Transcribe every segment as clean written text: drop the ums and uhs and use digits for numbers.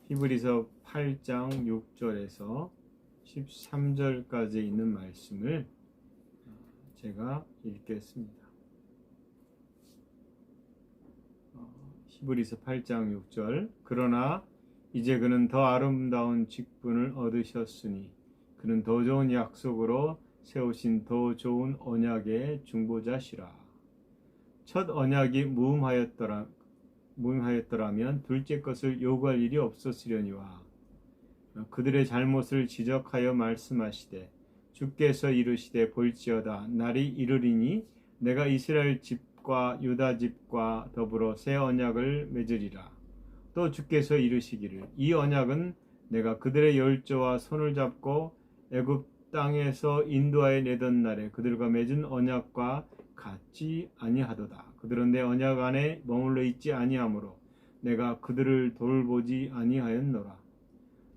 히브리서 8장 6절에서 13절까지 있는 말씀을 제가 읽겠습니다. 히브리서 8장 6절. 그러나 이제 그는 더 아름다운 직분을 얻으셨으니 그는 더 좋은 약속으로 세우신 더 좋은 언약의 중보자시라. 첫 언약이 무음하였더라면 둘째 것을 요구할 일이 없었으려니와 그들의 잘못을 지적하여 말씀하시되 주께서 이르시되 볼지어다 날이 이르리니 내가 이스라엘 집과 유다 집과 더불어 새 언약을 맺으리라. 또 주께서 이르시기를 이 언약은 내가 그들의 열조와 손을 잡고 애굽 땅에서 인도하여 내던 날에 그들과 맺은 언약과 같지 아니하도다. 그들은 내 언약 안에 머물러 있지 아니하므로 내가 그들을 돌보지 아니하였노라.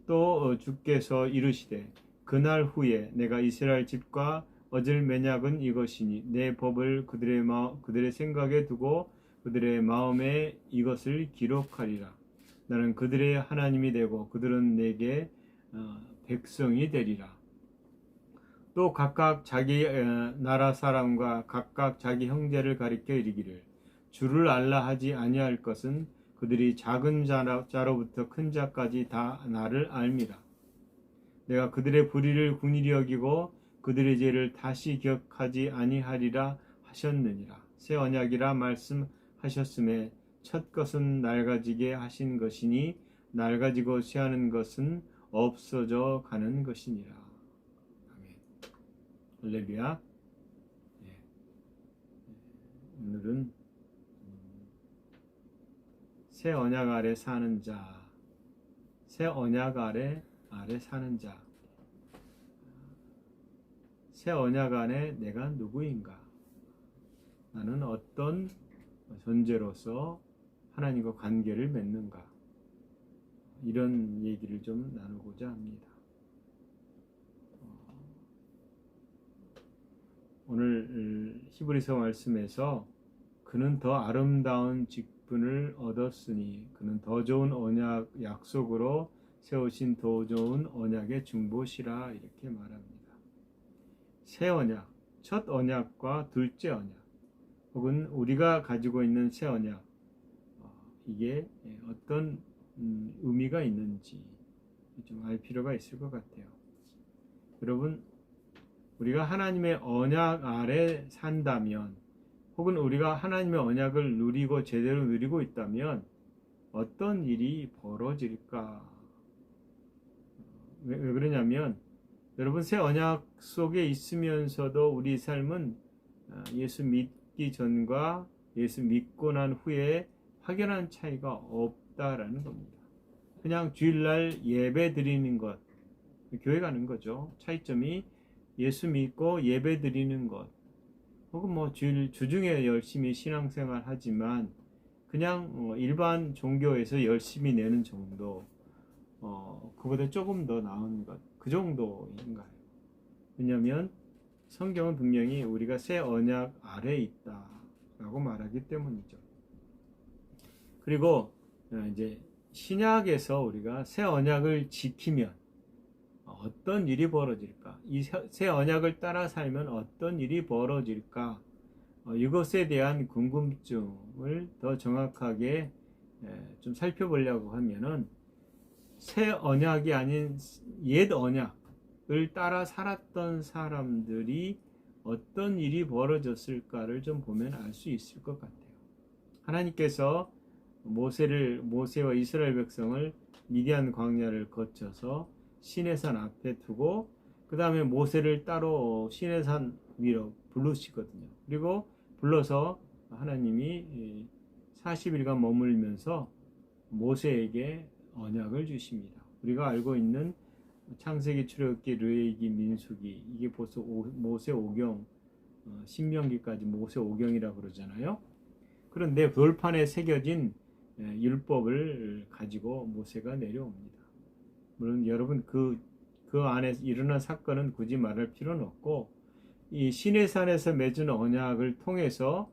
또 주께서 이르시되 그날 후에 내가 이스라엘 집과 얻을 맹약은 이것이니 내 법을 그들의 생각에 두고 그들의 마음에 이것을 기록하리라. 나는 그들의 하나님이 되고 그들은 내게 백성이 되리라. 또 각각 자기 나라 사람과 각각 자기 형제를 가리켜 이르기를 주를 알라 하지 아니할 것은 그들이 작은 자로부터 큰 자까지 다 나를 알미라. 내가 그들의 불의를 긍휼히 여기고 그들의 죄를 다시 기억하지 아니하리라 하셨느니라. 새 언약이라 말씀하셨음에 첫 것은 낡아지게 하신 것이니 낡아지고 쇠하는 것은 없어져 가는 것이니라. 아멘. 할렐루야. 오늘은 새 언약 아래 사는 자, 새 언약 아래 사는 자, 새 언약 안에 내가 누구인가? 나는 어떤 존재로서 하나님과 관계를 맺는가? 이런 얘기를 좀 나누고자 합니다. 오늘 히브리서 말씀에서 그는 더 아름다운 직분을 얻었으니 그는 더 좋은 언약 약속으로 세우신 더 좋은 언약의 중보시라 이렇게 말합니다. 새 언약, 첫 언약과 둘째 언약 혹은 우리가 가지고 있는 새 언약 이게 어떤 의미가 있는지 좀 알 필요가 있을 것 같아요. 여러분, 우리가 하나님의 언약 아래 산다면 혹은 우리가 하나님의 언약을 누리고 제대로 누리고 있다면 어떤 일이 벌어질까? 왜 그러냐면 여러분, 새 언약 속에 있으면서도 우리 삶은 예수 믿기 전과 예수 믿고 난 후에 확연한 차이가 없다라는 겁니다. 그냥 주일날 예배 드리는 것, 교회 가는 거죠. 차이점이 예수 믿고 예배 드리는 것, 혹은 뭐 주중에 열심히 신앙생활 하지만 그냥 일반 종교에서 열심히 내는 정도, 그보다 조금 더 나은 것, 그 정도인가요? 왜냐하면 성경은 분명히 우리가 새 언약 아래에 있다라고 말하기 때문이죠. 그리고 이제 신약에서 우리가 새 언약을 지키면 어떤 일이 벌어질까? 이 새 언약을 따라 살면 어떤 일이 벌어질까? 이것에 대한 궁금증을 더 정확하게 좀 살펴보려고 하면은 새 언약이 아닌 옛 언약을 따라 살았던 사람들이 어떤 일이 벌어졌을까를 좀 보면 알 수 있을 것 같아요. 하나님께서 모세와 이스라엘 백성을 미디안 광야를 거쳐서 시내산 앞에 두고 그 다음에 모세를 따로 시내산 위로 부르시거든요. 그리고 불러서 하나님이 40일간 머물면서 모세에게 언약을 주십니다. 우리가 알고 있는 창세기, 출애굽기, 레위기, 민수기, 이게 벌써 모세 오경, 신명기까지 모세 오경이라고 그러잖아요. 그런데 돌판에 새겨진 율법을 가지고 모세가 내려옵니다. 물론 여러분 그 안에 일어난 사건은 굳이 말할 필요는 없고, 이 시내산에서 맺은 언약을 통해서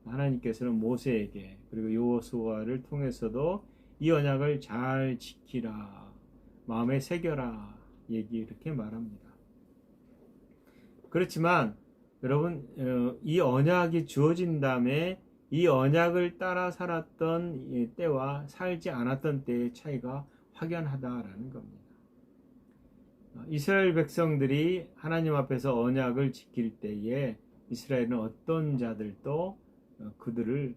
하나님께서는 모세에게 그리고 여호수아를 통해서도 이 언약을 잘 지키라, 마음에 새겨라, 이렇게 말합니다. 그렇지만 여러분, 이 언약이 주어진 다음에 이 언약을 따라 살았던 때와 살지 않았던 때의 차이가 확연하다라는 겁니다. 이스라엘 백성들이 하나님 앞에서 언약을 지킬 때에 이스라엘은 어떤 자들도 그들을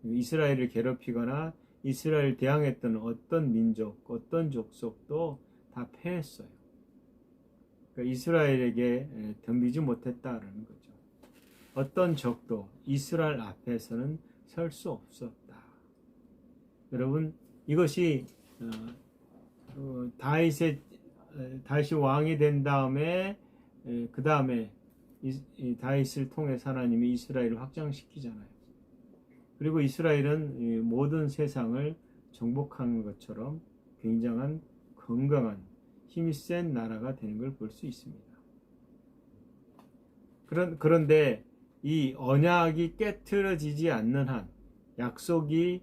이스라엘을 괴롭히거나 이스라엘 대항했던 어떤 민족, 어떤 족속도 다 패했어요. 그러니까 이스라엘에게 덤비지 못했다라는 거죠. 어떤 적도 이스라엘 앞에서는 설 수 없었다. 여러분, 이것이 다윗이 왕이 된 다음에 그 다음에 다윗을 통해서 하나님이 이스라엘을 확장시키잖아요. 그리고 이스라엘은 모든 세상을 정복한 것처럼 굉장한 건강한 힘이 센 나라가 되는 걸 볼 수 있습니다. 그런데 이 언약이 깨트려지지 않는 한 약속이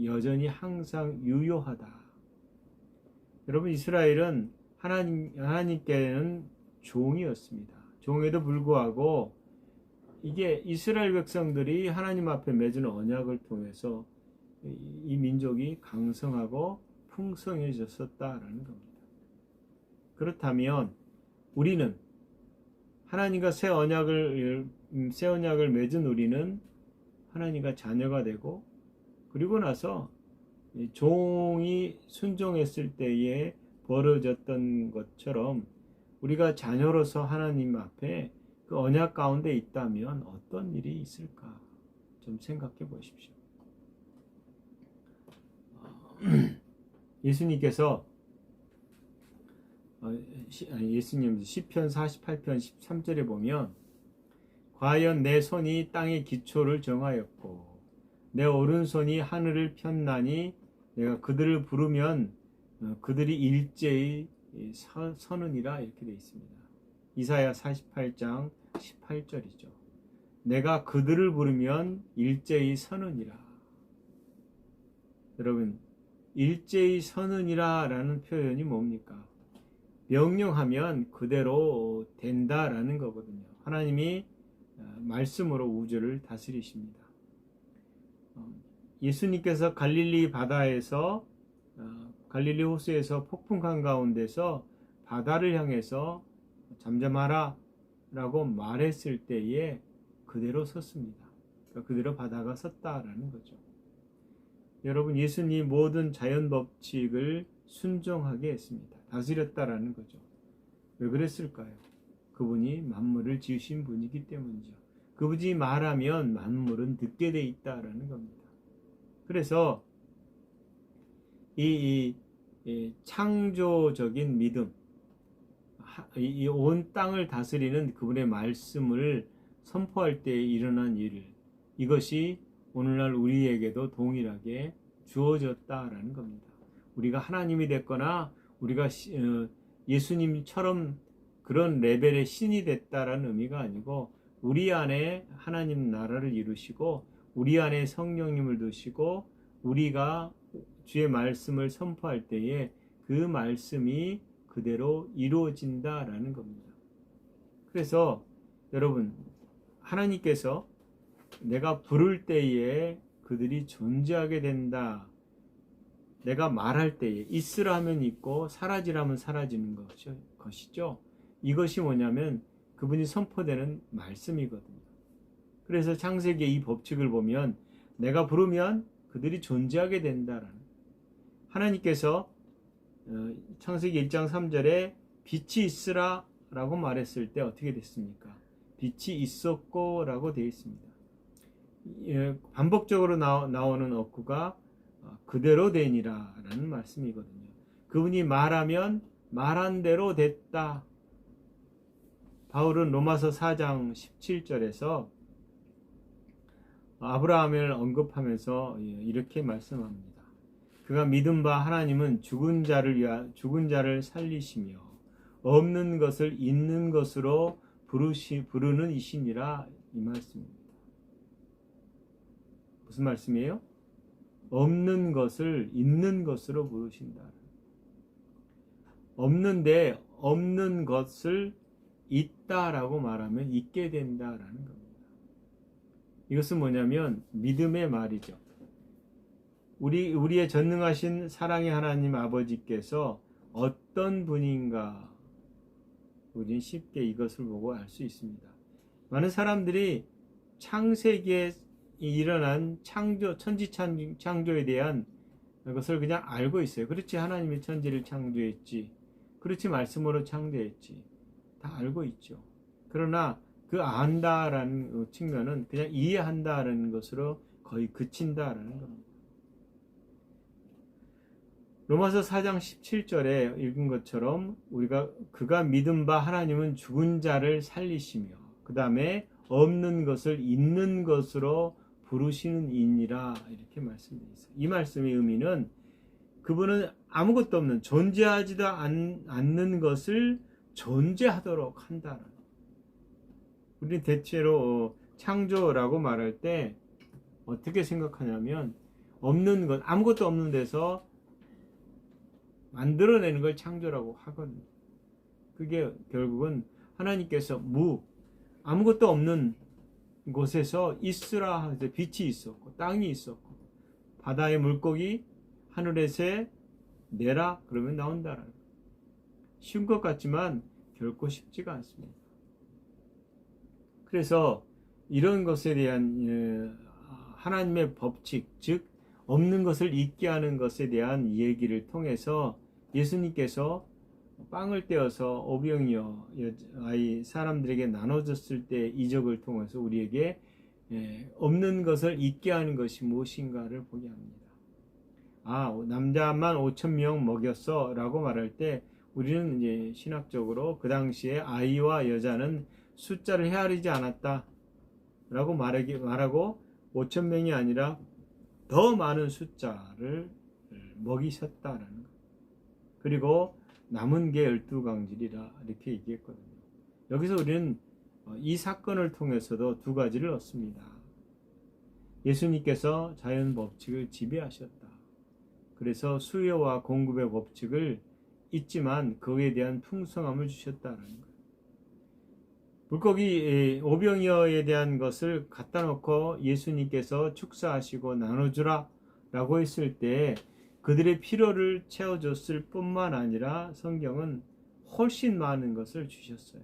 여전히 항상 유효하다. 여러분, 이스라엘은 하나님께는 종이었습니다. 종에도 불구하고 이게 이스라엘 백성들이 하나님 앞에 맺은 언약을 통해서 이 민족이 강성하고 풍성해졌었다라는 겁니다. 그렇다면 우리는 하나님과 새 언약을 맺은 우리는 하나님과 자녀가 되고, 그리고 나서 종이 순종했을 때에 벌어졌던 것처럼 우리가 자녀로서 하나님 앞에 그 언약 가운데 있다면 어떤 일이 있을까 좀 생각해 보십시오. 예수님께서 예수님 시편 48편 13절에 보면, 과연 내 손이 땅의 기초를 정하였고 내 오른손이 하늘을 폈나니 내가 그들을 부르면 그들이 일제히 서느니라, 이렇게 되어 있습니다. 이사야 48장 18절이죠. 내가 그들을 부르면 일제히 서느니라. 여러분, 일제히 서느니라 라는 표현이 뭡니까? 명령하면 그대로 된다라는 거거든요. 하나님이 말씀으로 우주를 다스리십니다. 예수님께서 갈릴리 바다에서 갈릴리 호수에서 폭풍 한가운데서 바다를 향해서 잠잠하라 라고 말했을 때에 그대로 섰습니다. 그러니까 그대로 바다가 섰다라는 거죠. 여러분, 예수님 모든 자연 법칙을 순종하게 했습니다. 다스렸다라는 거죠. 왜 그랬을까요? 그분이 만물을 지으신 분이기 때문이죠. 그분이 말하면 만물은 듣게 돼 있다라는 겁니다. 그래서 이 창조적인 믿음, 이 온 땅을 다스리는 그분의 말씀을 선포할 때 일어난 일, 이것이 오늘날 우리에게도 동일하게 주어졌다라는 겁니다. 우리가 하나님이 됐거나 우리가 예수님처럼 그런 레벨의 신이 됐다라는 의미가 아니고, 우리 안에 하나님 나라를 이루시고 우리 안에 성령님을 두시고 우리가 주의 말씀을 선포할 때에 그 말씀이 그대로 이루어진다라는 겁니다. 그래서 여러분, 하나님께서 내가 부를 때에 그들이 존재하게 된다. 내가 말할 때에 있으라 하면 있고 사라지라 하면 사라지는 것이죠. 이것이 뭐냐면 그분이 선포되는 말씀이거든요. 그래서 창세기의 이 법칙을 보면 내가 부르면 그들이 존재하게 된다라는, 하나님께서 창세기 1장 3절에 빛이 있으라 라고 말했을 때 어떻게 됐습니까? 빛이 있었고 라고 되어 있습니다. 반복적으로 나오는 어구가 그대로 되니라 라는 말씀이거든요. 그분이 말하면 말한 대로 됐다. 바울은 로마서 4장 17절에서 아브라함을 언급하면서 이렇게 말씀합니다. 그가 믿은 바 하나님은 죽은 자를 살리시며 없는 것을 있는 것으로 부르는 이시니라, 이 말씀입니다. 무슨 말씀이에요? 없는 것을 있는 것으로 부르신다. 없는데 없는 것을 있다라고 말하면 있게 된다라는 겁니다. 이것은 뭐냐면 믿음의 말이죠. 우리의 전능하신 사랑의 하나님 아버지께서 어떤 분인가 우리는 쉽게 이것을 보고 알 수 있습니다. 많은 사람들이 창세기에 일어난 천지창조에 대한 것을 그냥 알고 있어요. 그렇지, 하나님이 천지를 창조했지, 그렇지, 말씀으로 창조했지, 다 알고 있죠. 그러나 그 안다라는 측면은 그냥 이해한다라는 것으로 거의 그친다라는 겁니다. 로마서 4장 17절에 읽은 것처럼 그가 믿은 바 하나님은 죽은 자를 살리시며 그 다음에 없는 것을 있는 것으로 부르시는 이니라 이렇게 말씀되어 있어요. 이 말씀의 의미는 그분은 아무것도 없는 존재하지도 않는 것을 존재하도록 한다는. 우리는 대체로 창조라고 말할 때 어떻게 생각하냐면 없는 것, 아무것도 없는 데서 만들어내는 걸 창조라고 하거든요. 그게 결국은 하나님께서 아무것도 없는 곳에서 있으라 하셔서 빛이 있었고 땅이 있었고 바다의 물고기 하늘의 새 내라 그러면 나온다라는 거예요. 쉬운 것 같지만 결코 쉽지가 않습니다. 그래서 이런 것에 대한 하나님의 법칙, 즉 없는 것을 있게 하는 것에 대한 얘기를 통해서 예수님께서 빵을 떼어서 오병이어 사람들에게 나눠줬을 때 이적을 통해서 우리에게 없는 것을 있게 하는 것이 무엇인가를 보게 합니다. 남자만 5,000명 먹였어 라고 말할 때 우리는 이제 신학적으로 그 당시에 아이와 여자는 숫자를 헤아리지 않았다 라고 말하고 5,000명이 아니라 더 많은 숫자를 먹이셨다라는 것. 그리고 남은 게 12강질이라 이렇게 얘기했거든요. 여기서 우리는 이 사건을 통해서도 두 가지를 얻습니다. 예수님께서 자연 법칙을 지배하셨다. 그래서 수요와 공급의 법칙을 있지만 그에 대한 풍성함을 주셨다는 거예요. 물고기 오병이어에 대한 것을 갖다 놓고 예수님께서 축사하시고 나눠주라 라고 했을 때 그들의 필요를 채워줬을 뿐만 아니라 성경은 훨씬 많은 것을 주셨어요.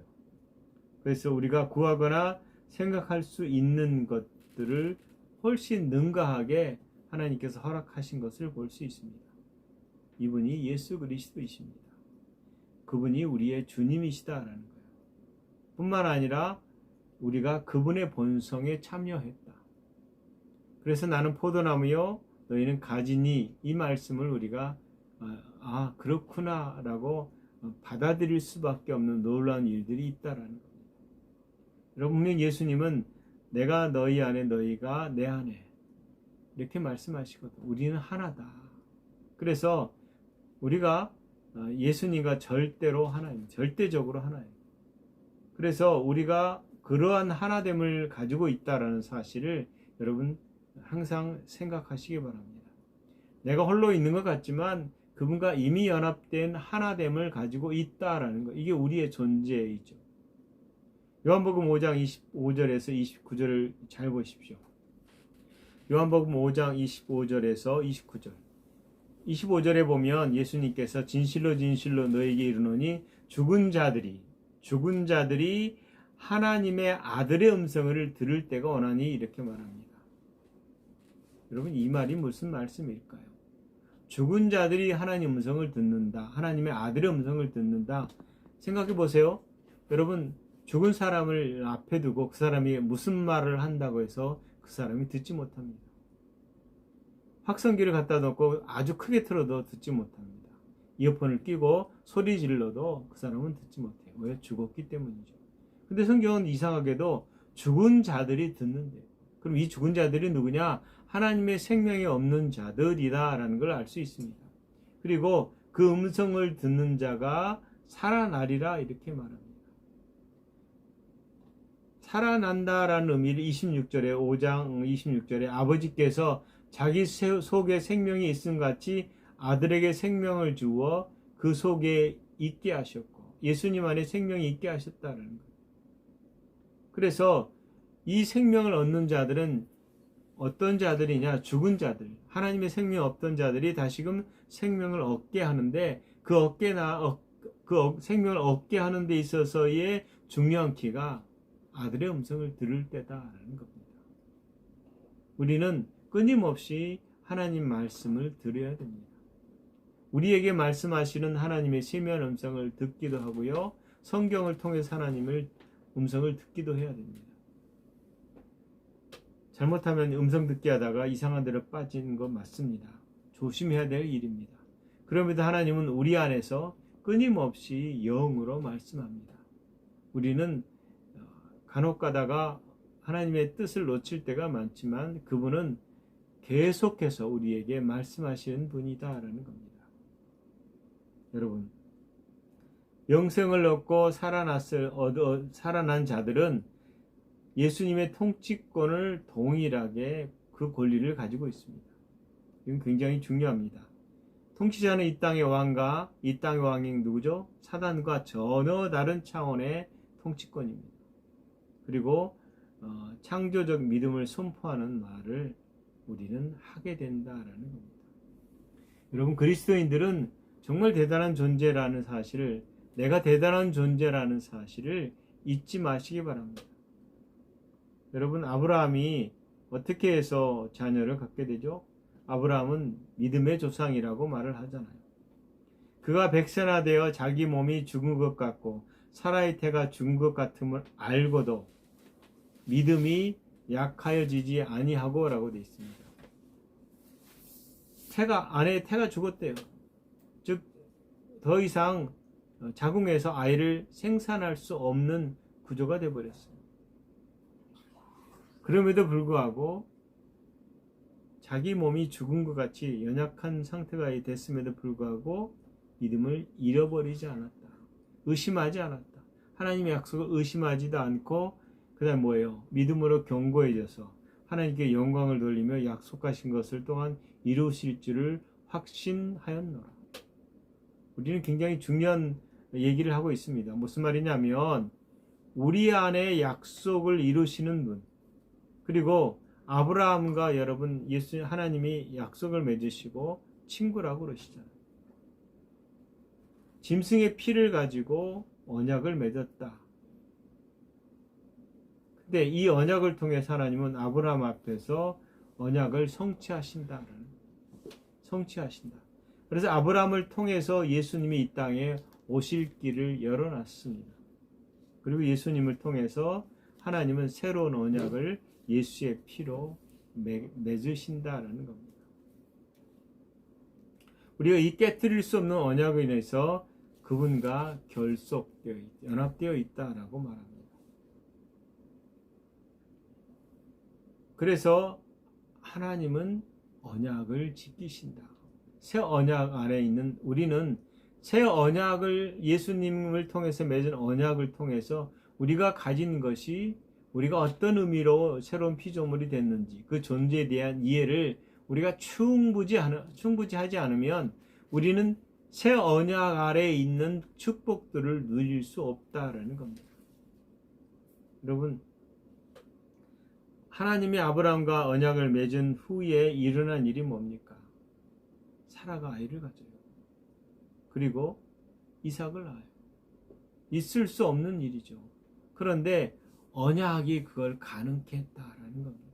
그래서 우리가 구하거나 생각할 수 있는 것들을 훨씬 능가하게 하나님께서 허락하신 것을 볼 수 있습니다. 이분이 예수 그리스도이십니다. 그분이 우리의 주님이시다라는 거예요. 뿐만 아니라 우리가 그분의 본성에 참여했다. 그래서 나는 포도나무요 너희는 가지니 이 말씀을 우리가 그렇구나 라고 받아들일 수밖에 없는 놀라운 일들이 있다라는 겁니다. 여러분, 예수님은 내가 너희 안에 너희가 내 안에 이렇게 말씀하시거든. 우리는 하나다. 그래서 우리가 예수님과 절대로 하나입니다. 절대적으로 하나입니다. 그래서 우리가 그러한 하나됨을 가지고 있다라는 사실을 여러분 항상 생각하시기 바랍니다. 내가 홀로 있는 것 같지만 그분과 이미 연합된 하나됨을 가지고 있다라는 것. 이게 우리의 존재이죠. 요한복음 5장 25절에서 29절을 잘 보십시오. 요한복음 5장 25절에서 29절. 25절에 보면 예수님께서 진실로 진실로 너에게 이르노니 죽은 자들이 하나님의 아들의 음성을 들을 때가 오나니 이렇게 말합니다. 여러분, 이 말이 무슨 말씀일까요? 죽은 자들이 하나님 음성을 듣는다. 하나님의 아들의 음성을 듣는다. 생각해 보세요. 여러분, 죽은 사람을 앞에 두고 그 사람이 무슨 말을 한다고 해서 그 사람이 듣지 못합니다. 확성기를 갖다 놓고 아주 크게 틀어도 듣지 못합니다. 이어폰을 끼고 소리 질러도 그 사람은 듣지 못해요. 왜? 죽었기 때문이죠. 근데 성경은 이상하게도 죽은 자들이 듣는데요. 그럼 이 죽은 자들이 누구냐? 하나님의 생명이 없는 자들이다 라는 걸 알 수 있습니다. 그리고 그 음성을 듣는 자가 살아나리라 이렇게 말합니다. 살아난다라는 의미를 5장 26절에 아버지께서 자기 속에 생명이 있음 같이 아들에게 생명을 주어 그 속에 있게 하셨고 예수님 안에 생명이 있게 하셨다는 거예요. 그래서 이 생명을 얻는 자들은 어떤 자들이냐? 죽은 자들, 하나님의 생명 없던 자들이 다시금 생명을 얻게 하는데 그 생명을 얻게 하는 데 있어서의 중요한 키가 아들의 음성을 들을 때다라는 겁니다. 우리는 끊임없이 하나님 말씀을 들어야 됩니다. 우리에게 말씀하시는 하나님의 세미한 음성을 듣기도 하고요. 성경을 통해서 하나님의 음성을 듣기도 해야 됩니다. 잘못하면 음성 듣기 하다가 이상한 데로 빠지는 건 맞습니다. 조심해야 될 일입니다. 그럼에도 하나님은 우리 안에서 끊임없이 영으로 말씀합니다. 우리는 간혹 가다가 하나님의 뜻을 놓칠 때가 많지만 그분은 계속해서 우리에게 말씀하시는 분이다라는 겁니다. 여러분, 영생을 얻고 살아난 자들은 예수님의 통치권을 동일하게 그 권리를 가지고 있습니다. 이건 굉장히 중요합니다. 통치자는 이 땅의 왕과 이 땅의 왕이 누구죠? 사단과 전혀 다른 차원의 통치권입니다. 그리고 창조적 믿음을 선포하는 말을 우리는 하게 된다라는 겁니다. 여러분, 그리스도인들은 정말 대단한 존재라는 사실을, 내가 대단한 존재라는 사실을 잊지 마시기 바랍니다. 여러분, 아브라함이 어떻게 해서 자녀를 갖게 되죠? 아브라함은 믿음의 조상이라고 말을 하잖아요. 그가 백세나 되어 자기 몸이 죽은 것 같고 사라의 태가 죽은 것 같음을 알고도 믿음이 약하여지지 아니하고 라고 되어 있습니다. 아내의 태가 죽었대요. 즉 더 이상 자궁에서 아이를 생산할 수 없는 구조가 되어버렸어요. 그럼에도 불구하고 자기 몸이 죽은 것 같이 연약한 상태가 됐음에도 불구하고 믿음을 잃어버리지 않았다. 의심하지 않았다. 하나님의 약속을 의심하지도 않고 그다음 뭐예요? 믿음으로 견고해져서 하나님께 영광을 돌리며 약속하신 것을 또한 이루실 줄을 확신하였노라. 우리는 굉장히 중요한 얘기를 하고 있습니다. 무슨 말이냐면 우리 안에 약속을 이루시는 분, 그리고 아브라함과 여러분 하나님이 약속을 맺으시고 친구라고 그러시잖아요. 짐승의 피를 가지고 언약을 맺었다. 근데 이 언약을 통해서 하나님은 아브라함 앞에서 언약을 성취하신다. 그래서 아브라함을 통해서 예수님이 이 땅에 오실 길을 열어놨습니다. 그리고 예수님을 통해서 하나님은 새로운 언약을 예수의 피로 맺으신다라는 겁니다. 우리가 이 깨뜨릴 수 없는 언약으로 인해서 그분과 연합되어 있다라고 말합니다. 그래서 하나님은 언약을 지키신다. 새 언약 아래 있는 우리는 새 언약을 예수님을 통해서 맺은 언약을 통해서 우리가 가진 것이 우리가 어떤 의미로 새로운 피조물이 됐는지 그 존재에 대한 이해를 우리가 충분하지 않으면 우리는 새 언약 아래에 있는 축복들을 누릴 수 없다라는 겁니다. 여러분, 하나님이 아브라함과 언약을 맺은 후에 일어난 일이 뭡니까? 사라가 아이를 가져요. 그리고 이삭을 낳아요. 있을 수 없는 일이죠. 그런데 언약이 그걸 가능케 했다라는 겁니다.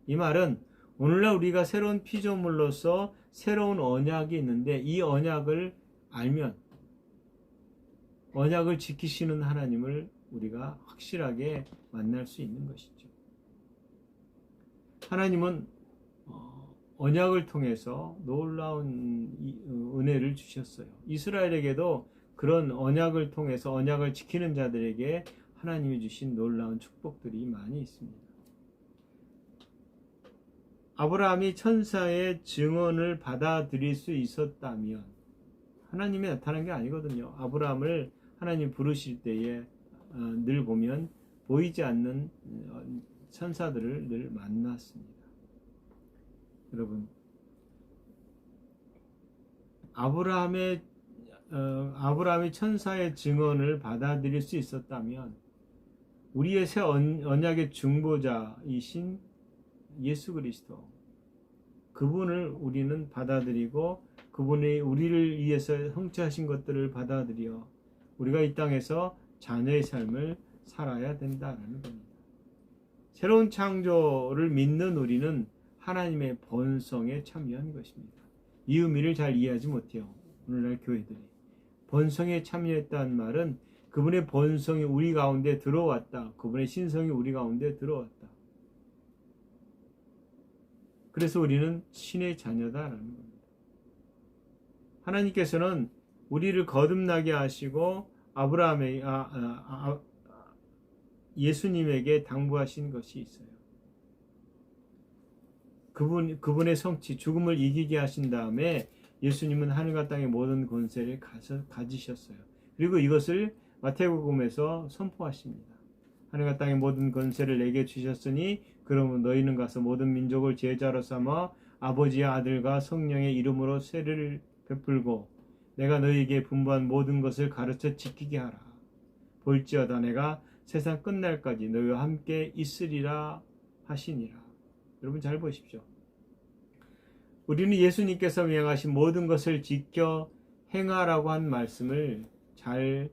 이 말은 오늘날 우리가 새로운 피조물로서 새로운 언약이 있는데 이 언약을 알면 언약을 지키시는 하나님을 우리가 확실하게 만날 수 있는 것이죠. 하나님은 언약을 통해서 놀라운 은혜를 주셨어요. 이스라엘에게도 그런 언약을 통해서 언약을 지키는 자들에게 하나님이 주신 놀라운 축복들이 많이 있습니다. 아브라함이 천사의 증언을 받아들일 수 있었다면 하나님이 나타난 게 아니거든요. 아브라함을 하나님 부르실 때에 늘 보면 보이지 않는 천사들을 늘 만났습니다. 여러분, 아브라함이 천사의 증언을 받아들일 수 있었다면 우리의 새 언약의 중보자이신 예수 그리스도, 그분을 우리는 받아들이고 그분이 우리를 위해서 성취하신 것들을 받아들여 우리가 이 땅에서 자녀의 삶을 살아야 된다는 겁니다. 새로운 창조를 믿는 우리는 하나님의 번성에 참여한 것입니다. 이 의미를 잘 이해하지 못해요. 오늘날 교회들이. 번성에 참여했다는 말은 그분의 번성이 우리 가운데 들어왔다. 그분의 신성이 우리 가운데 들어왔다. 그래서 우리는 신의 자녀다라는 겁니다. 하나님께서는 우리를 거듭나게 하시고 예수님에게 당부하신 것이 있어요. 그분의 성취, 죽음을 이기게 하신 다음에 예수님은 하늘과 땅의 모든 권세를 가지셨어요. 그리고 이것을 마태복음에서 선포하십니다. 하늘과 땅의 모든 권세를 내게 주셨으니 그러면 너희는 가서 모든 민족을 제자로 삼아 아버지의 아들과 성령의 이름으로 세례를 베풀고 내가 너희에게 분부한 모든 것을 가르쳐 지키게 하라. 볼지어다 내가 세상 끝날까지 너희와 함께 있으리라 하시니라. 여러분 잘 보십시오. 우리는 예수님께서 명하신 모든 것을 지켜 행하라고 한 말씀을 잘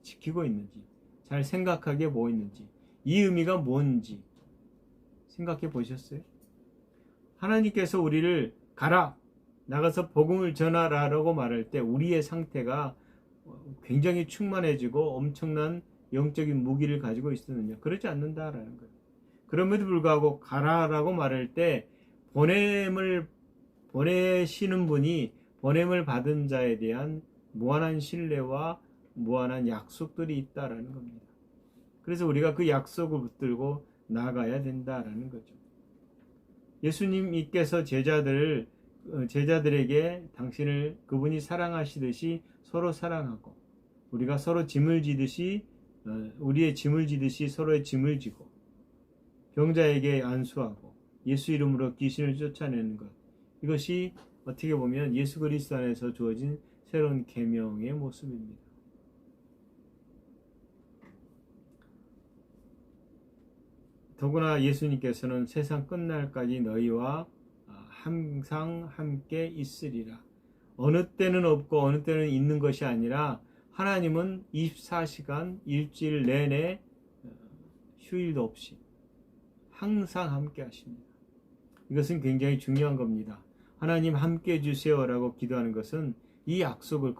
지키고 있는지, 잘 생각하게 보고 있는지, 이 의미가 뭔지 생각해 보셨어요? 하나님께서 우리를 가라, 나가서 복음을 전하라라고 말할 때 우리의 상태가 굉장히 충만해지고 엄청난 영적인 무기를 가지고 있었느냐? 그렇지 않는다라는 거예요. 그럼에도 불구하고 가라라고 말할 때 보내시는 분이 보냄을 받은 자에 대한 무한한 신뢰와 무한한 약속들이 있다라는 겁니다. 그래서 우리가 그 약속을 붙들고 나가야 된다라는 거죠. 예수님께서 제자들에게 당신을 그분이 사랑하시듯이 서로 사랑하고 우리가 서로 짐을 지듯이 우리의 짐을 지듯이 서로의 짐을 지고 병자에게 안수하고 예수 이름으로 귀신을 쫓아내는 것, 이것이 어떻게 보면 예수 그리스도 안에서 주어진 새로운 계명의 모습입니다. 더구나 예수님께서는 세상 끝날까지 너희와 항상 함께 있으리라. 어느 때는 없고 어느 때는 있는 것이 아니라 하나님은 24시간 일주일 내내 휴일도 없이 항상 함께 하십니다. 이것은 굉장히 중요한 겁니다. 하나님 함께 해주세요라고 기도하는 것은 이 약속을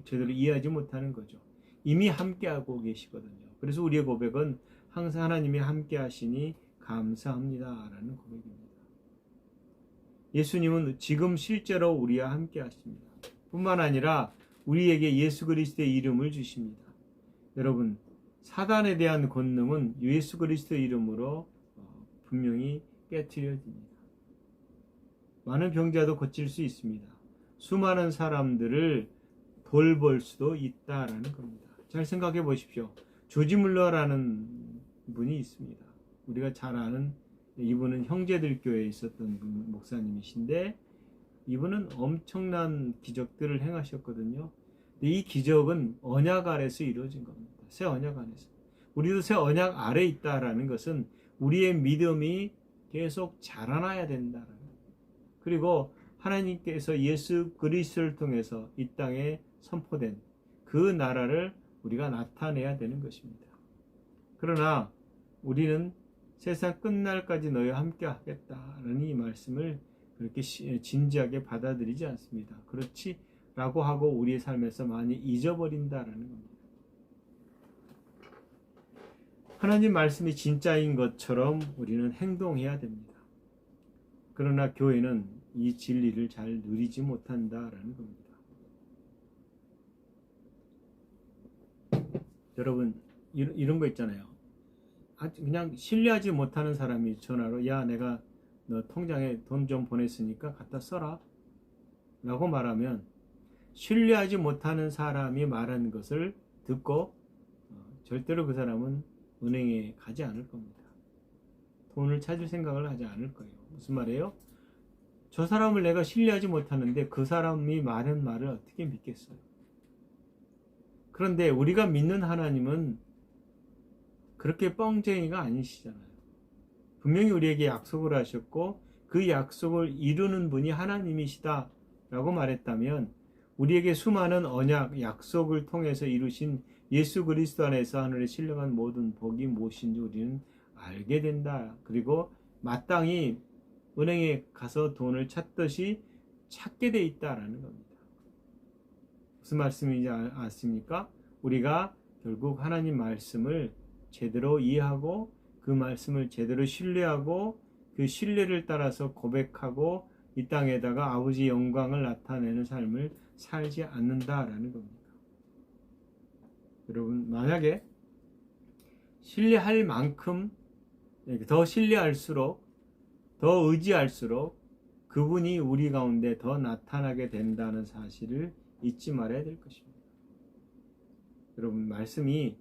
제대로 이해하지 못하는 거죠. 이미 함께하고 계시거든요. 그래서 우리의 고백은 항상 하나님이 함께 하시니 감사합니다 라는 고백입니다. 예수님은 지금 실제로 우리와 함께 하십니다. 뿐만 아니라 우리에게 예수 그리스도의 이름을 주십니다. 여러분, 사단에 대한 권능은 예수 그리스도의 이름으로 분명히 깨트려집니다. 많은 병자도 고칠 수 있습니다. 수많은 사람들을 돌볼 수도 있다라는 겁니다. 잘 생각해 보십시오. 조지 물러라는 분이 있습니다. 우리가 잘 아는, 이분은 형제들 교회에 있었던 목사님이신데 이분은 엄청난 기적들을 행하셨거든요. 근데 이 기적은 언약 아래서 이루어진 겁니다. 새 언약 안에서. 우리도 새 언약 아래 있다라는 것은 우리의 믿음이 계속 자라나야 된다라는 거예요. 그리고 하나님께서 예수 그리스도를 통해서 이 땅에 선포된 그 나라를 우리가 나타내야 되는 것입니다. 그러나 우리는 세상 끝날까지 너희와 함께 하겠다라는 이 말씀을 그렇게 진지하게 받아들이지 않습니다. 그렇지라고 하고 우리의 삶에서 많이 잊어버린다라는 겁니다. 하나님 말씀이 진짜인 것처럼 우리는 행동해야 됩니다. 그러나 교회는 이 진리를 잘 누리지 못한다라는 겁니다. 여러분, 이런 거 있잖아요. 그냥 신뢰하지 못하는 사람이 전화로 야, 내가 너 통장에 돈 좀 보냈으니까 갖다 써라 라고 말하면 신뢰하지 못하는 사람이 말하는 것을 듣고 절대로 그 사람은 은행에 가지 않을 겁니다. 돈을 찾을 생각을 하지 않을 거예요. 무슨 말이에요? 저 사람을 내가 신뢰하지 못하는데 그 사람이 말한 말을 어떻게 믿겠어요? 그런데 우리가 믿는 하나님은 그렇게 뻥쟁이가 아니시잖아요. 분명히 우리에게 약속을 하셨고 그 약속을 이루는 분이 하나님이시다 라고 말했다면 우리에게 수많은 언약, 약속을 통해서 이루신 예수 그리스도 안에서 하늘에 신령한 모든 복이 무엇인지 우리는 알게 된다. 그리고 마땅히 은행에 가서 돈을 찾듯이 찾게 돼 있다라는 겁니다. 무슨 말씀인지 아십니까? 우리가 결국 하나님 말씀을 제대로 이해하고 그 말씀을 제대로 신뢰하고 그 신뢰를 따라서 고백하고 이 땅에다가 아버지의 영광을 나타내는 삶을 살지 않는다라는 겁니다. 여러분, 만약에 신뢰할 만큼 더 신뢰할수록 더 의지할수록 그분이 우리 가운데 더 나타나게 된다는 사실을 잊지 말아야 될 것입니다. 여러분, 말씀이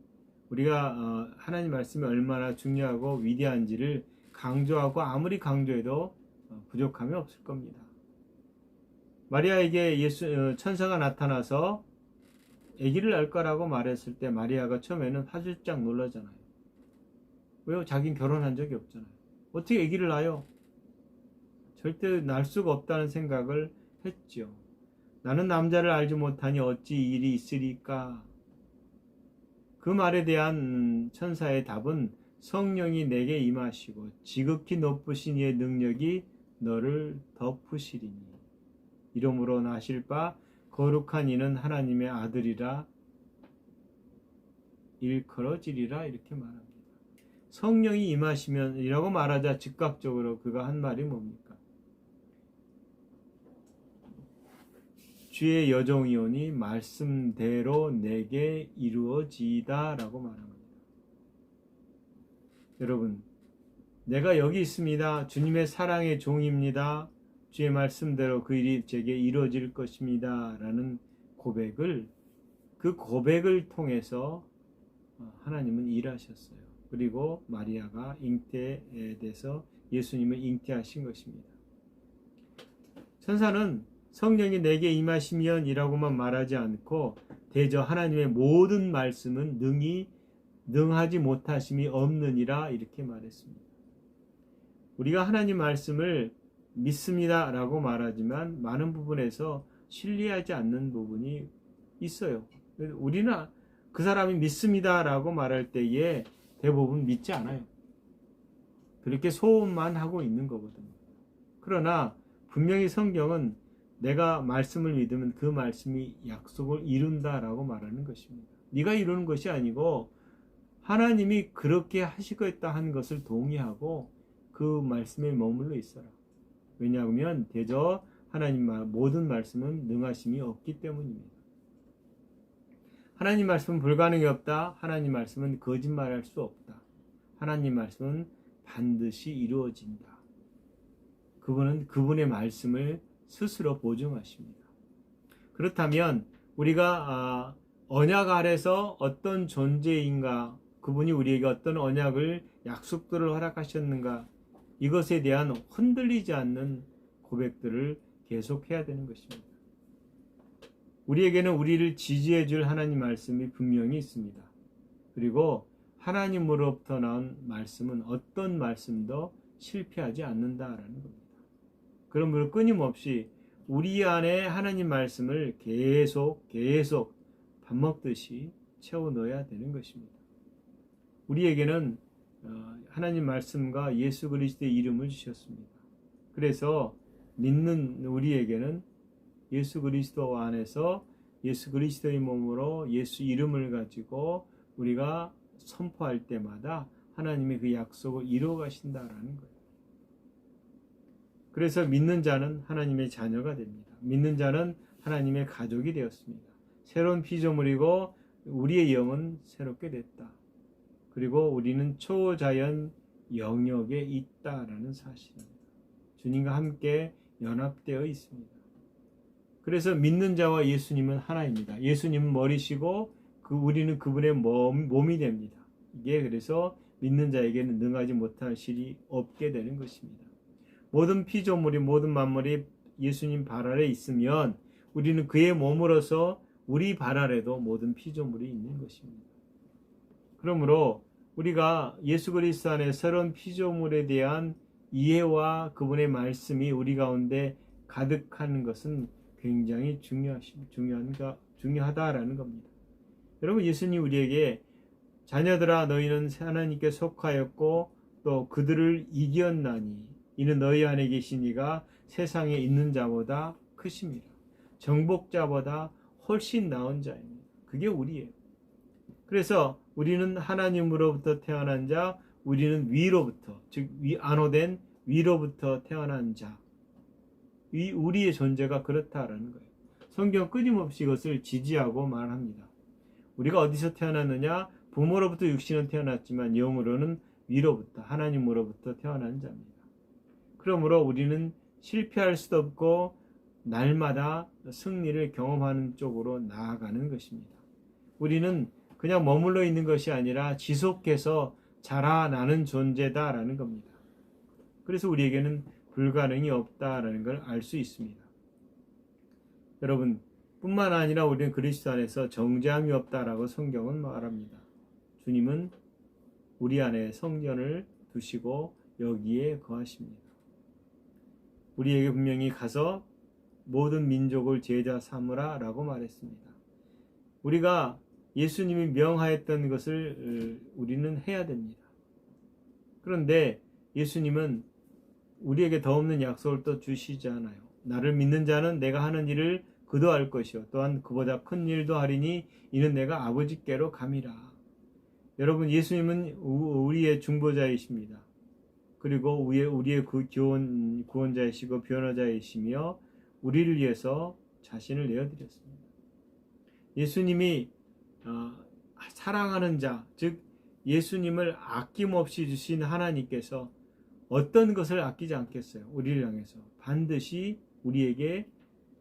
우리가 하나님 말씀이 얼마나 중요하고 위대한지를 강조하고 아무리 강조해도 부족함이 없을 겁니다. 마리아에게 천사가 나타나서 아기를 낳을 거라고 말했을 때 마리아가 처음에는 화들짝 놀라잖아요. 왜요? 자기는 결혼한 적이 없잖아요. 어떻게 아기를 낳아요? 절대 낳을 수가 없다는 생각을 했죠. 나는 남자를 알지 못하니 어찌 일이 있으리까? 그 말에 대한 천사의 답은 성령이 내게 임하시고 지극히 높으신 이의 능력이 너를 덮으시리니 이러므로 나실 바 거룩한 이는 하나님의 아들이라 일컬어지리라 이렇게 말합니다. 성령이 임하시면 이라고 말하자 즉각적으로 그가 한 말이 뭡니까? 주의 여종이오니 말씀대로 내게 이루어지이다 라고 말합니다. 여러분, 내가 여기 있습니다. 주님의 사랑의 종입니다. 주의 말씀대로 그 일이 제게 이루어질 것입니다 라는 고백을, 그 고백을 통해서 하나님은 일하셨어요. 그리고 마리아가 잉태에 대해서 예수님을 잉태하신 것입니다. 천사는 성령이 내게 임하시면 이라고만 말하지 않고 대저 하나님의 모든 말씀은 능하지 못하심이 없느니라 이렇게 말했습니다. 우리가 하나님 말씀을 믿습니다 라고 말하지만 많은 부분에서 신뢰하지 않는 부분이 있어요. 우리는 그 사람이 믿습니다 라고 말할 때에 대부분 믿지 않아요. 그렇게 소원만 하고 있는 거거든요. 그러나 분명히 성경은 내가 말씀을 믿으면 그 말씀이 약속을 이룬다라고 말하는 것입니다. 네가 이루는 것이 아니고 하나님이 그렇게 하시겠다 한 것을 동의하고 그 말씀에 머물러 있어라. 왜냐하면 대저 하나님 모든 말씀은 능하심이 없기 때문입니다. 하나님 말씀은 불가능이 없다. 하나님 말씀은 거짓말할 수 없다. 하나님 말씀은 반드시 이루어진다. 그분은 그분의 말씀을 스스로 보증하십니다. 그렇다면 우리가 언약 아래서 어떤 존재인가, 그분이 우리에게 어떤 언약을 약속들을 허락하셨는가, 이것에 대한 흔들리지 않는 고백들을 계속해야 되는 것입니다. 우리에게는 우리를 지지해 줄 하나님 말씀이 분명히 있습니다. 그리고 하나님으로부터 나온 말씀은 어떤 말씀도 실패하지 않는다라는 겁니다. 그러므로 끊임없이 우리 안에 하나님 말씀을 계속 밥 먹듯이 채워 넣어야 되는 것입니다. 우리에게는 하나님 말씀과 예수 그리스도의 이름을 주셨습니다. 그래서 믿는 우리에게는 예수 그리스도 안에서 예수 그리스도의 몸으로 예수 이름을 가지고 우리가 선포할 때마다 하나님의 그 약속을 이루어 가신다라는 거예요. 그래서 믿는 자는 하나님의 자녀가 됩니다. 믿는 자는 하나님의 가족이 되었습니다. 새로운 피조물이고 우리의 영은 새롭게 됐다. 그리고 우리는 초자연 영역에 있다라는 사실입니다. 주님과 함께 연합되어 있습니다. 그래서 믿는 자와 예수님은 하나입니다. 예수님은 머리시고 우리는 그분의 몸이 됩니다. 이게 그래서 믿는 자에게는 능하지 못할 일이 없게 되는 것입니다. 모든 피조물이 모든 만물이 예수님 발 아래 있으면 우리는 그의 몸으로서 우리 발 아래도 모든 피조물이 있는 것입니다. 그러므로 우리가 예수 그리스도 안에 새로운 피조물에 대한 이해와 그분의 말씀이 우리 가운데 가득하는 것은 굉장히 중요하다라는 겁니다. 여러분, 예수님 우리에게 자녀들아 너희는 하나님께 속하였고 또 그들을 이겼나니 이는 너희 안에 계신 이가 세상에 있는 자보다 크십니다. 정복자보다 훨씬 나은 자입니다. 그게 우리예요. 그래서 우리는 하나님으로부터 태어난 자, 우리는 위로부터, 즉 안호된 위로부터 태어난 자, 우리의 존재가 그렇다라는 거예요. 성경 끊임없이 이것을 지지하고 말합니다. 우리가 어디서 태어났느냐? 부모로부터 육신은 태어났지만 영으로는 위로부터, 하나님으로부터 태어난 자입니다. 그러므로 우리는 실패할 수도 없고 날마다 승리를 경험하는 쪽으로 나아가는 것입니다. 우리는 그냥 머물러 있는 것이 아니라 지속해서 자라나는 존재다라는 겁니다. 그래서 우리에게는 불가능이 없다라는 걸 알 수 있습니다. 여러분, 뿐만 아니라 우리는 그리스도 안에서 정죄함이 없다라고 성경은 말합니다. 주님은 우리 안에 성전을 두시고 여기에 거하십니다. 우리에게 분명히 가서 모든 민족을 제자 삼으라 라고 말했습니다. 우리가 예수님이 명하였던 것을 우리는 해야 됩니다. 그런데 예수님은 우리에게 더 없는 약속을 또 주시지 않아요. 나를 믿는 자는 내가 하는 일을 그도 할 것이요 또한 그보다 큰 일도 하리니 이는 내가 아버지께로 감이라. 여러분, 예수님은 우리의 중보자이십니다. 그리고 우리의 그 구원자이시고 변호자이시며 우리를 위해서 자신을 내어드렸습니다. 예수님이 사랑하는 자, 즉 예수님을 아낌없이 주신 하나님께서 어떤 것을 아끼지 않겠어요. 우리를 향해서 반드시 우리에게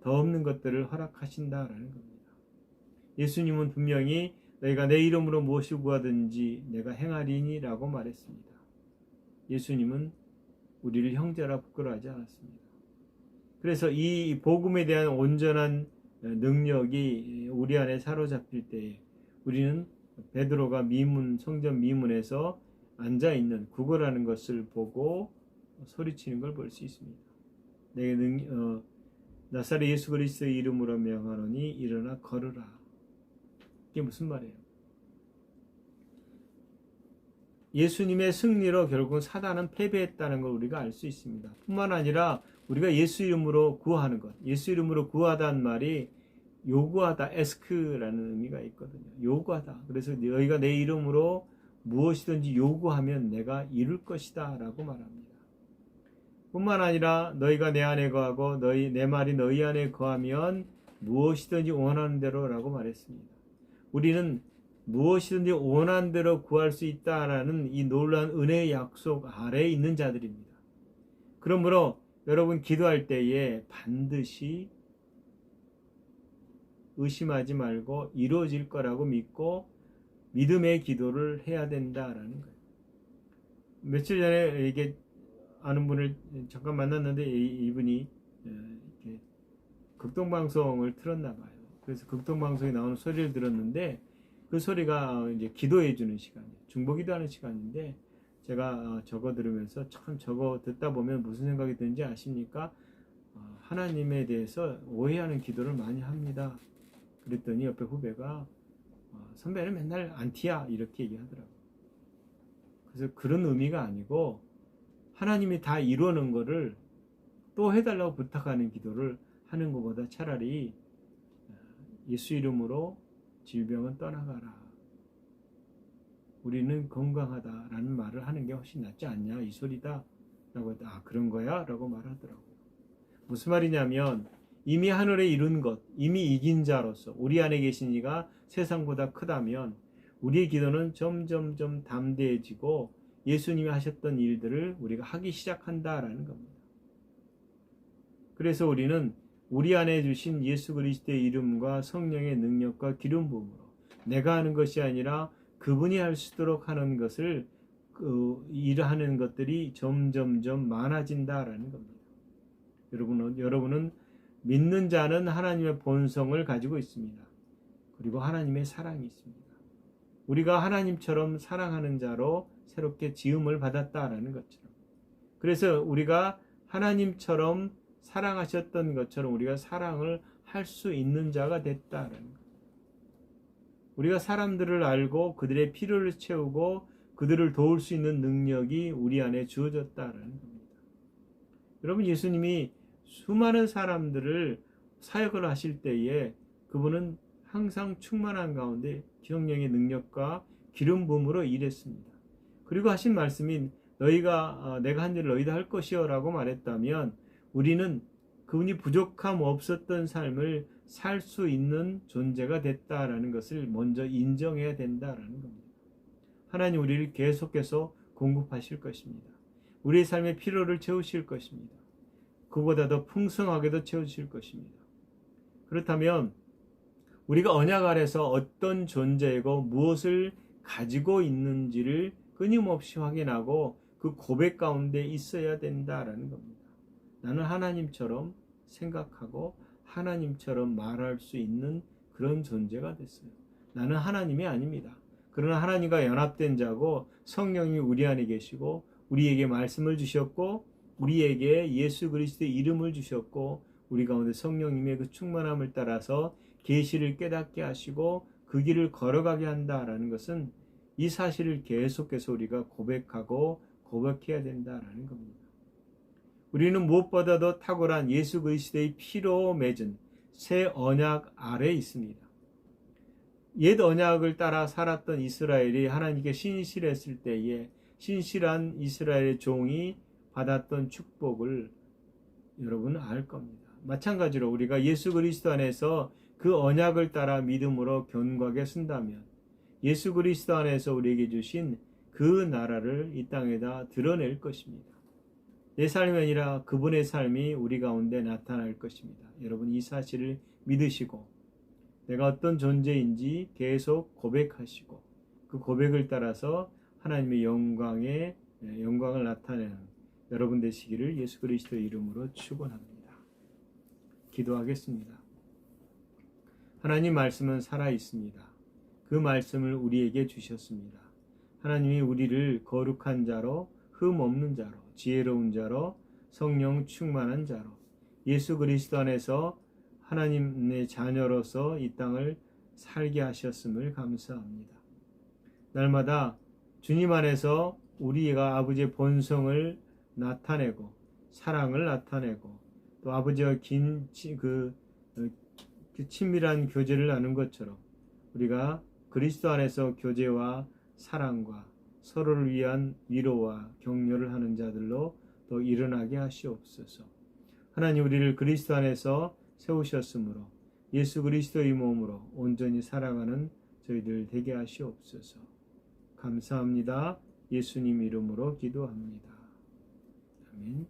더 없는 것들을 허락하신다라는 겁니다. 예수님은 분명히 너희가 내 이름으로 무엇을 구하든지 내가 행하리니 라고 말했습니다. 예수님은 우리를 형제라 부끄러워하지 않았습니다. 그래서 이 복음에 대한 온전한 능력이 우리 안에 사로잡힐 때에 우리는 베드로가 성전 미문에서 앉아있는 구걸하는 것을 보고 소리치는 걸 볼 수 있습니다. 나사렛 예수 그리스도의 이름으로 명하노니 일어나 걸으라. 이게 무슨 말이에요? 예수님의 승리로 결국은 사단은 패배했다는 걸 우리가 알 수 있습니다. 뿐만 아니라 우리가 예수 이름으로 구하는 것, 예수 이름으로 구하다는 말이 요구하다, 에스크라는 의미가 있거든요. 요구하다. 그래서 너희가 내 이름으로 무엇이든지 요구하면 내가 이룰 것이다 라고 말합니다. 뿐만 아니라 너희가 내 안에 거하고 내 말이 너희 안에 거하면 무엇이든지 원하는 대로 라고 말했습니다. 우리는 무엇이든지 원하는 대로 구할 수 있다라는 이 놀라운 은혜의 약속 아래에 있는 자들입니다. 그러므로 여러분 기도할 때에 반드시 의심하지 말고 이루어질 거라고 믿고 믿음의 기도를 해야 된다라는 거예요. 며칠 전에 이게 아는 분을 잠깐 만났는데 이분이 이렇게 극동방송을 틀었나 봐요. 그래서 극동방송에 나오는 소리를 들었는데 그 소리가 이제 기도해 주는 시간이에요. 중보기도하는 시간인데 제가 저거 들으면서 참 저거 듣다 보면 무슨 생각이 드는지 아십니까? 하나님에 대해서 오해하는 기도를 많이 합니다. 그랬더니 옆에 후배가 선배는 맨날 안티야 이렇게 얘기하더라고요. 그래서 그런 의미가 아니고 하나님이 다 이루어놓은 거를 또 해달라고 부탁하는 기도를 하는 것보다 차라리 예수 이름으로 질병은 떠나가라. 우리는 건강하다라는 말을 하는 게 훨씬 낫지 않냐 이 소리다 라고 했다. 아 그런 거야? 라고 말하더라고요. 무슨 말이냐면 이미 하늘에 이룬 것, 이미 이긴 자로서 우리 안에 계신 이가 세상보다 크다면 우리의 기도는 점점점 담대해지고 예수님이 하셨던 일들을 우리가 하기 시작한다라는 겁니다. 그래서 우리는 우리 안에 주신 예수 그리스도의 이름과 성령의 능력과 기름 부음으로 내가 하는 것이 아니라 그분이 할 수 있도록 하는 것을 일하는 것들이 점점점 많아진다라는 겁니다. 여러분은 믿는 자는 하나님의 본성을 가지고 있습니다. 그리고 하나님의 사랑이 있습니다. 우리가 하나님처럼 사랑하는 자로 새롭게 지음을 받았다라는 것처럼, 그래서 우리가 하나님처럼 사랑하셨던 것처럼 우리가 사랑을 할 수 있는 자가 됐다라는 것. 우리가 사람들을 알고 그들의 필요를 채우고 그들을 도울 수 있는 능력이 우리 안에 주어졌다라는 겁니다. 여러분, 예수님이 수많은 사람들을 사역을 하실 때에 그분은 항상 충만한 가운데 성령의 능력과 기름 부음으로 일했습니다. 그리고 하신 말씀이 내가 한 일을 너희도 할 것이요 라고 말했다면, 우리는 그분이 부족함 없었던 삶을 살 수 있는 존재가 됐다라는 것을 먼저 인정해야 된다라는 겁니다. 하나님 우리를 계속해서 공급하실 것입니다. 우리의 삶의 필요를 채우실 것입니다. 그보다 더 풍성하게도 채우실 것입니다. 그렇다면 우리가 언약 아래서 어떤 존재이고 무엇을 가지고 있는지를 끊임없이 확인하고 그 고백 가운데 있어야 된다라는 겁니다. 나는 하나님처럼 생각하고 하나님처럼 말할 수 있는 그런 존재가 됐어요. 나는 하나님이 아닙니다. 그러나 하나님과 연합된 자고 성령이 우리 안에 계시고 우리에게 말씀을 주셨고 우리에게 예수 그리스도의 이름을 주셨고 우리 가운데 성령님의 그 충만함을 따라서 계시를 깨닫게 하시고 그 길을 걸어가게 한다라는 것은 이 사실을 계속해서 우리가 고백하고 고백해야 된다라는 겁니다. 우리는 무엇보다도 탁월한 예수 그리스도의 피로 맺은 새 언약 아래에 있습니다. 옛 언약을 따라 살았던 이스라엘이 하나님께 신실했을 때에 신실한 이스라엘의 종이 받았던 축복을 여러분은 알 겁니다. 마찬가지로 우리가 예수 그리스도 안에서 그 언약을 따라 믿음으로 견고하게 쓴다면 예수 그리스도 안에서 우리에게 주신 그 나라를 이 땅에다 드러낼 것입니다. 내 삶이 아니라 그분의 삶이 우리 가운데 나타날 것입니다. 여러분, 이 사실을 믿으시고 내가 어떤 존재인지 계속 고백하시고 그 고백을 따라서 하나님의 영광을 나타내는 여러분 되시기를 예수 그리스도의 이름으로 축원합니다. 기도하겠습니다. 하나님 말씀은 살아 있습니다. 그 말씀을 우리에게 주셨습니다. 하나님이 우리를 거룩한 자로, 흠 없는 자로, 지혜로운 자로, 성령 충만한 자로, 예수 그리스도 안에서 하나님의 자녀로서 이 땅을 살게 하셨음을 감사합니다. 날마다 주님 안에서 우리가 아버지의 본성을 나타내고 사랑을 나타내고 또 아버지와 친밀한 교제를 나눈 것처럼 우리가 그리스도 안에서 교제와 사랑과 서로를 위한 위로와 격려를 하는 자들로 또 일어나게 하시옵소서. 하나님, 우리를 그리스도 안에서 세우셨으므로 예수 그리스도의 몸으로 온전히 살아가는 저희들 되게 하시옵소서. 감사합니다. 예수님 이름으로 기도합니다. 아멘.